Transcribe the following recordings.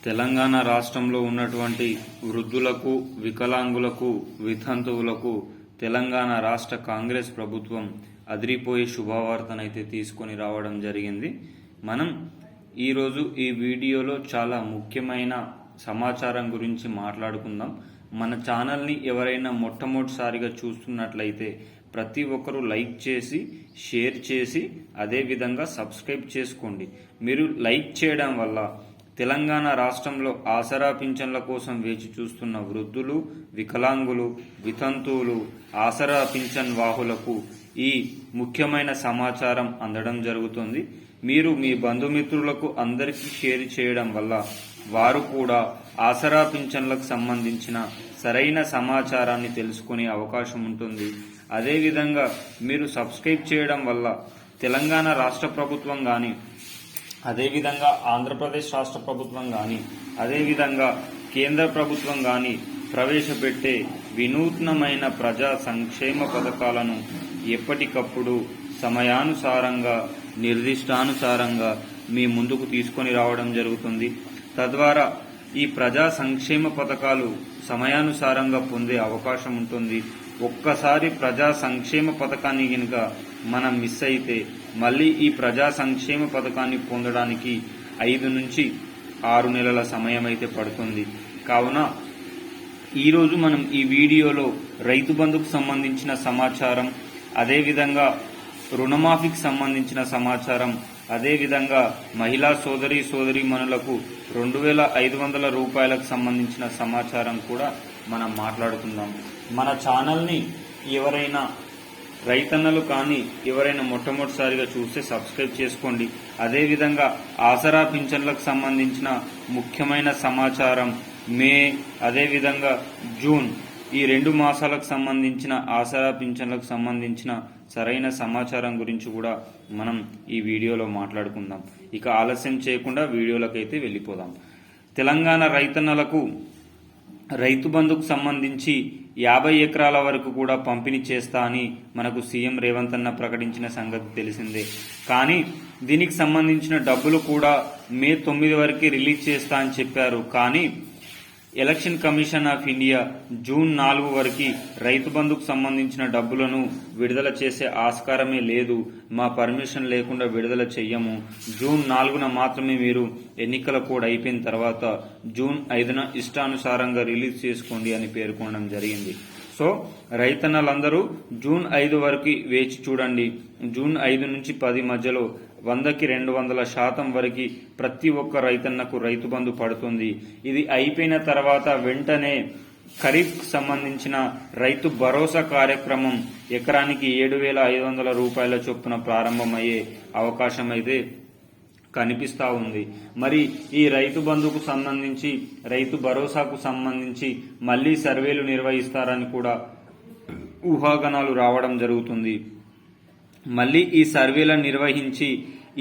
తెలంగాణ రాష్ట్రంలో ఉన్నటువంటి వృద్ధులకు, వికలాంగులకు, వితంతువులకు తెలంగాణ రాష్ట్ర కాంగ్రెస్ ప్రభుత్వం అదిరిపోయే శుభవార్తనైతే తీసుకొని రావడం జరిగింది. మనం ఈరోజు ఈ వీడియోలో చాలా ముఖ్యమైన సమాచారం గురించి మాట్లాడుకుందాం. మన ఛానల్ని ఎవరైనా మొట్టమొదటిసారిగా చూస్తున్నట్లయితే ప్రతి ఒక్కరూ లైక్ చేసి, షేర్ చేసి, అదేవిధంగా సబ్స్క్రైబ్ చేసుకోండి. మీరు లైక్ చేయడం వల్ల తెలంగాణ రాష్ట్రంలో ఆసరా పింఛన్ల కోసం వేచి చూస్తున్న వృద్ధులు, వికలాంగులు, వితంతువులు, ఆసరా పింఛన్ వాహులకు ఈ ముఖ్యమైన సమాచారం అందడం జరుగుతుంది. మీరు మీ బంధుమిత్రులకు అందరికీ షేర్ చేయడం వల్ల వారు కూడా ఆసరా పింఛన్లకు సంబంధించిన సరైన సమాచారాన్ని తెలుసుకునే అవకాశం ఉంటుంది. అదేవిధంగా మీరు సబ్స్క్రైబ్ చేయడం వల్ల తెలంగాణ రాష్ట్ర ప్రభుత్వం కానీ, అదేవిధంగా ఆంధ్రప్రదేశ్ రాష్ట్ర ప్రభుత్వం కానీ, అదేవిధంగా కేంద్ర ప్రభుత్వం కానీ ప్రవేశపెట్టే వినూత్నమైన ప్రజా సంక్షేమ పథకాలను ఎప్పటికప్పుడు సమయానుసారంగా, నిర్దిష్టానుసారంగా మీ ముందుకు తీసుకొని రావడం జరుగుతుంది. తద్వారా ఈ ప్రజా సంక్షేమ పథకాలు సమయానుసారంగా పొందే అవకాశం ఉంటుంది. ఒక్కసారి ప్రజా సంక్షేమ పథకాన్ని కనుక మనం మిస్ అయితే మళ్ళీ ఈ ప్రజా సంక్షేమ పథకాన్ని పొందడానికి 5 నుంచి 6 నెలల సమయం అయితే పడుతుంది. కావున ఈరోజు మనం ఈ వీడియోలో రైతు బంధుకు సంబంధించిన సమాచారం, అదేవిధంగా రుణమాఫీకి సంబంధించిన సమాచారం, అదేవిధంగా మహిళా సోదరీమణులకు 2500 రూపాయలకు సంబంధించిన సమాచారం కూడా మనం మాట్లాడుకుందాం. మన ఛానల్ని ఎవరైనా రైతన్నలు కానీ ఎవరైనా మొట్టమొదటిసారిగా చూస్తే సబ్స్క్రైబ్ చేసుకోండి. అదేవిధంగా ఆసరా పింఛన్లకు సంబంధించిన ముఖ్యమైన సమాచారం మే, అదేవిధంగా జూన్, ఈ 2 మాసాలకు సంబంధించిన ఆసరా పింఛన్లకు సంబంధించిన సరైన సమాచారం గురించి కూడా మనం ఈ వీడియోలో మాట్లాడుకుందాం. ఇక ఆలస్యం చేయకుండా వీడియోలకైతే వెళ్ళిపోదాం. తెలంగాణ రైతన్నలకు రైతు బంధుకు సంబంధించి 50 ఎకరాల వరకు కూడా పంపిణీ చేస్తా అని మనకు సీఎం రేవంత్ అన్న ప్రకటించిన సంగతి తెలిసిందే. కానీ దీనికి సంబంధించిన డబ్బులు కూడా మే 9 వరకు రిలీజ్ చేస్తా అని చెప్పారు. కానీ election commission of India June 4 వరకు రైతు బంధుకు సంబంధించిన డబ్బులను విడుదల చేసే ఆస్కారమే లేదు, మా పర్మిషన్ లేకుండా విడుదల చెయ్యము, జూన్ 4న మాత్రమే మీరు ఎన్నికల కోడ్ అయిపోయిన తర్వాత జూన్ 5న ఇష్టానుసారంగా రిలీజ్ చేసుకోండి అని పేర్కొనడం జరిగింది. సో రైతన్నలందరూ జూన్ 5 వరకు వేచి చూడండి. జూన్ 5 నుంచి 10 మధ్యలో 100కి 200% వరకు ప్రతి ఒక్క రైతన్నకు రైతు బంధు పడుతుంది. ఇది అయిపోయిన తర్వాత వెంటనే ఖరీఫ్ సంబంధించిన రైతు భరోసా కార్యక్రమం ఎకరానికి 7500 రూపాయల చొప్పున ప్రారంభమయ్యే అవకాశం అయితే కనిపిస్తా ఉంది. మరి ఈ రైతు బంధుకు సంబంధించి, రైతు భరోసాకు సంబంధించి మళ్లీ సర్వేలు నిర్వహిస్తారని కూడా ఊహాగానాలు రావడం జరుగుతుంది. మళ్లీ ఈ సర్వేలను నిర్వహించి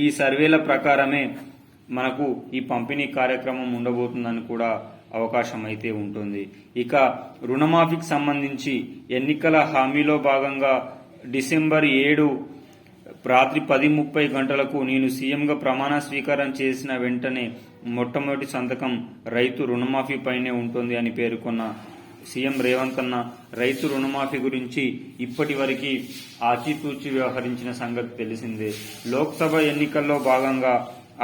ఈ సర్వేల ప్రకారమే మనకు ఈ పంపిణీ కార్యక్రమం ఉండబోతుందని కూడా అవకాశం అయితే ఉంటుంది. ఇక రుణమాఫీకి సంబంధించి ఎన్నికల హామీలో భాగంగా డిసెంబర్ 7 రాత్రి 10:30 గంటలకు నేను సీఎంగా ప్రమాణ స్వీకారం చేసిన వెంటనే మొట్టమొదటి సంతకం రైతు రుణమాఫీ పైనే ఉంటుంది అని పేర్కొన్న సీఎం రేవంత్ అన్న రైతు రుణమాఫీ గురించి ఇప్పటి వరకు ఆచితూచి వ్యవహరించిన సంగతి తెలిసిందే. లోక్సభ ఎన్నికల్లో భాగంగా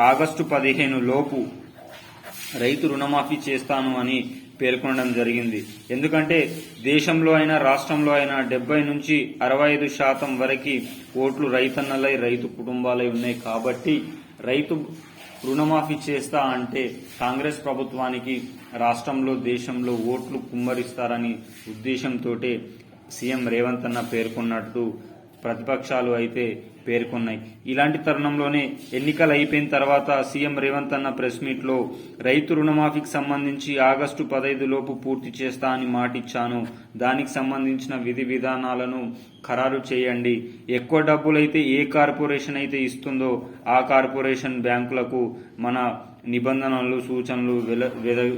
ఆగస్టు 15 లోపు రైతు రుణమాఫీ చేస్తాను అని పేర్కొనడం జరిగింది. ఎందుకంటే దేశంలో అయినా రాష్ట్రంలో అయినా 70 నుంచి 65% వరకు ఓట్లు రైతన్నలై, రైతు కుటుంబాలై ఉన్నాయి. కాబట్టి రైతు రుణమాఫీ చేస్తా అంటే కాంగ్రెస్ ప్రభుత్వానికి రాష్ట్రంలో, దేశంలో ఓట్లు కుమ్మరిస్తారని ఉద్దేశంతో సీఎం రేవంత్ అన్న పేర్కొన్నట్టు ప్రతిపక్షాలు అయితే పేర్కొన్నాయి. ఇలాంటి తరుణంలోనే ఎన్నికలు అయిపోయిన తర్వాత సీఎం రేవంత్ అన్న ప్రెస్ మీట్ లో రైతు రుణమాఫీకి సంబంధించి ఆగస్టు 15 లోపు పూర్తి చేస్తా అని మాటిచ్చాను, దానికి సంబంధించిన విధి విధానాలను ఖరారు చేయండి, ఎక్కువ డబ్బులైతే ఏ కార్పొరేషన్ అయితే ఇస్తుందో ఆ కార్పొరేషన్ బ్యాంకులకు మన నిబంధనలు, సూచనలు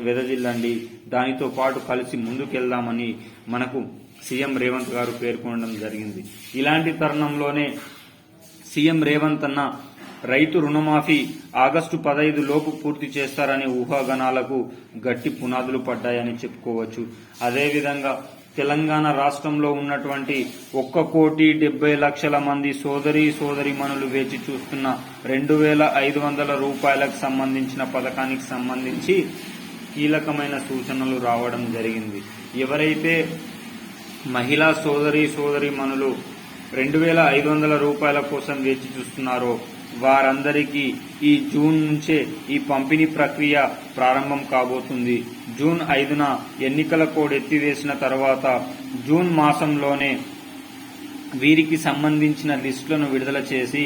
వెదజిల్లండి, దానితో పాటు కలిసి ముందుకెళ్దామని మనకు సీఎం రేవంత్ గారు పేర్కొనడం జరిగింది. ఇలాంటి తరుణంలోనే సీఎం రేవంత్ అన్న రైతు రుణమాఫీ ఆగస్టు 15 లోపు పూర్తి చేస్తారనే ఊహాగానాలకు గట్టి పునాదులు పడ్డాయని చెప్పుకోవచ్చు. అదేవిధంగా తెలంగాణ రాష్ట్రంలో ఉన్నటువంటి 1,70,00,000 మంది సోదరీమణులు వేచి చూస్తున్న 2,500 రూపాయలకు సంబంధించిన పథకానికి సంబంధించి కీలకమైన సూచనలు రావడం జరిగింది. ఎవరైతే మహిళా సోదరీమణులు 2,500 రూపాయల కోసం వేచి చూస్తున్నారో వారందరికీ ఈ జూన్ నుంచే ఈ పంపిణీ ప్రక్రియ ప్రారంభం కాబోతుంది. జూన్ 5న ఎన్నికల కోడ్ ఎత్తివేసిన తర్వాత జూన్ మాసంలోనే వీరికి సంబంధించిన లిస్టులను విడుదల చేసి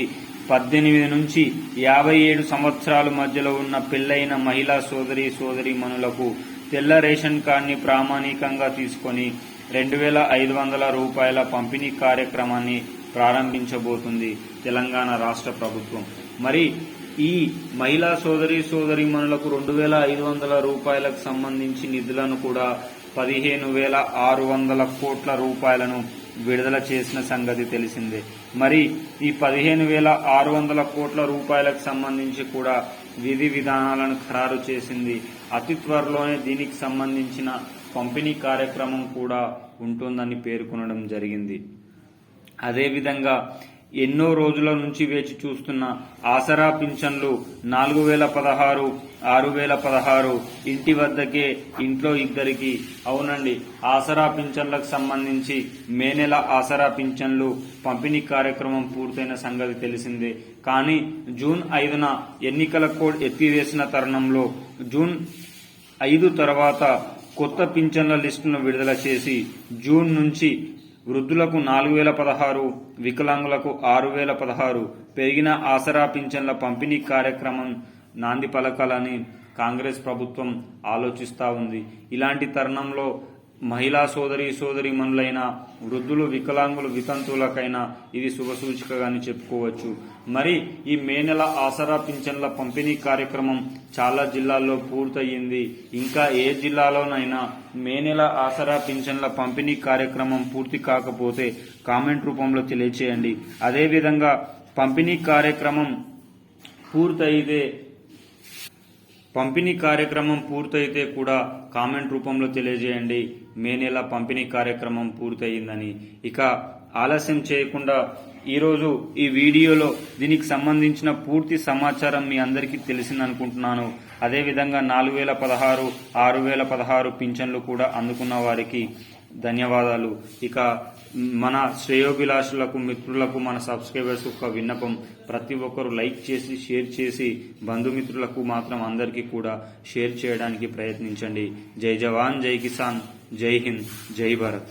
18 నుంచి 57 సంవత్సరాల మధ్యలో ఉన్న పెళ్లైన మహిళా సోదరీమణులకు తెల్ల రేషన్ కార్డుని ప్రామాణికంగా తీసుకొని 2,500 రూపాయల పంపిణీ కార్యక్రమాన్ని ప్రారంభించబోతుంది తెలంగాణ రాష్ట్ర ప్రభుత్వం. మరి ఈ మహిళా సోదరీమణులకు 2,500 రూపాయలకు సంబంధించి నిధులను కూడా 15,600 కోట్ల రూపాయలను విడుదల చేసిన సంగతి తెలిసిందే. మరి ఈ 15,600 కోట్ల రూపాయలకు సంబంధించి కూడా విధి విధానాలను ఖరారు చేసింది. అతి త్వరలోనే దీనికి సంబంధించిన పంపిణీ కార్యక్రమం కూడా ఉంటుందని పేర్కొనడం జరిగింది. అదేవిధంగా ఎన్నో రోజుల నుంచి వేచి చూస్తున్న ఆసరా పింఛన్లు 4,016, 6,016 ఇంటి వద్దకే ఇంట్లో ఇద్దరికి. అవునండి, ఆసరా పింఛన్లకు సంబంధించి మే నెల ఆసరా పింఛన్లు పంపిణీ కార్యక్రమం పూర్తయిన సంగతి తెలిసిందే. కానీ జూన్ 5న ఎన్నికల కోడ్ ఎత్తివేసిన తరుణంలో జూన్ 5 తర్వాత కొత్త పింఛన్ల లిస్టును విడుదల చేసి జూన్ నుంచి వృద్ధులకు 4,016, వికలాంగులకు 6,016 పెరిగిన ఆసరా పింఛన్ల పంపిణీ కార్యక్రమం నాంది పలకాలని కాంగ్రెస్ ప్రభుత్వం ఆలోచిస్తూ ఉంది. ఇలాంటి తరుణంలో మహిళా సోదరీమణులైన వృద్ధులు, వికలాంగులు, వితంతువులకైనా ఇది శుభసూచికగాని చెప్పుకోవచ్చు. మరి ఈ మే నెల ఆసరా పింఛన్ల పంపిణీ కార్యక్రమం చాలా జిల్లాల్లో పూర్తయింది. ఇంకా ఏ జిల్లాలోనైనా మే నెల ఆసరా పింఛన్ల పంపిణీ కార్యక్రమం పూర్తి కాకపోతే కామెంట్ రూపంలో తెలియచేయండి. అదేవిధంగా పంపిణీ కార్యక్రమం పూర్తయితే కూడా కామెంట్ రూపంలో తెలియజేయండి మే నెల పంపిణీ కార్యక్రమం పూర్తయిందని. ఇక ఆలస్యం చేయకుండా ఈరోజు ఈ వీడియోలో దీనికి సంబంధించిన పూర్తి సమాచారం మీ అందరికీ తెలిసిందనుకుంటున్నాను. అదేవిధంగా 4,016, 6,016 పింఛన్లు కూడా అందుకున్న వారికి ధన్యవాదాలు. ఇక మన శ్రేయోభిలాషులకు, మిత్రులకు, మన సబ్స్క్రైబర్స్ ఒక విన్నపం, ప్రతి ఒక్కరు లైక్ చేసి షేర్ చేసి బంధుమిత్రులకు మాత్రం అందరికీ కూడా షేర్ చేయడానికి ప్రయత్నించండి. జై జవాన్, జై కిసాన్, జై హింద్, జై భారత్.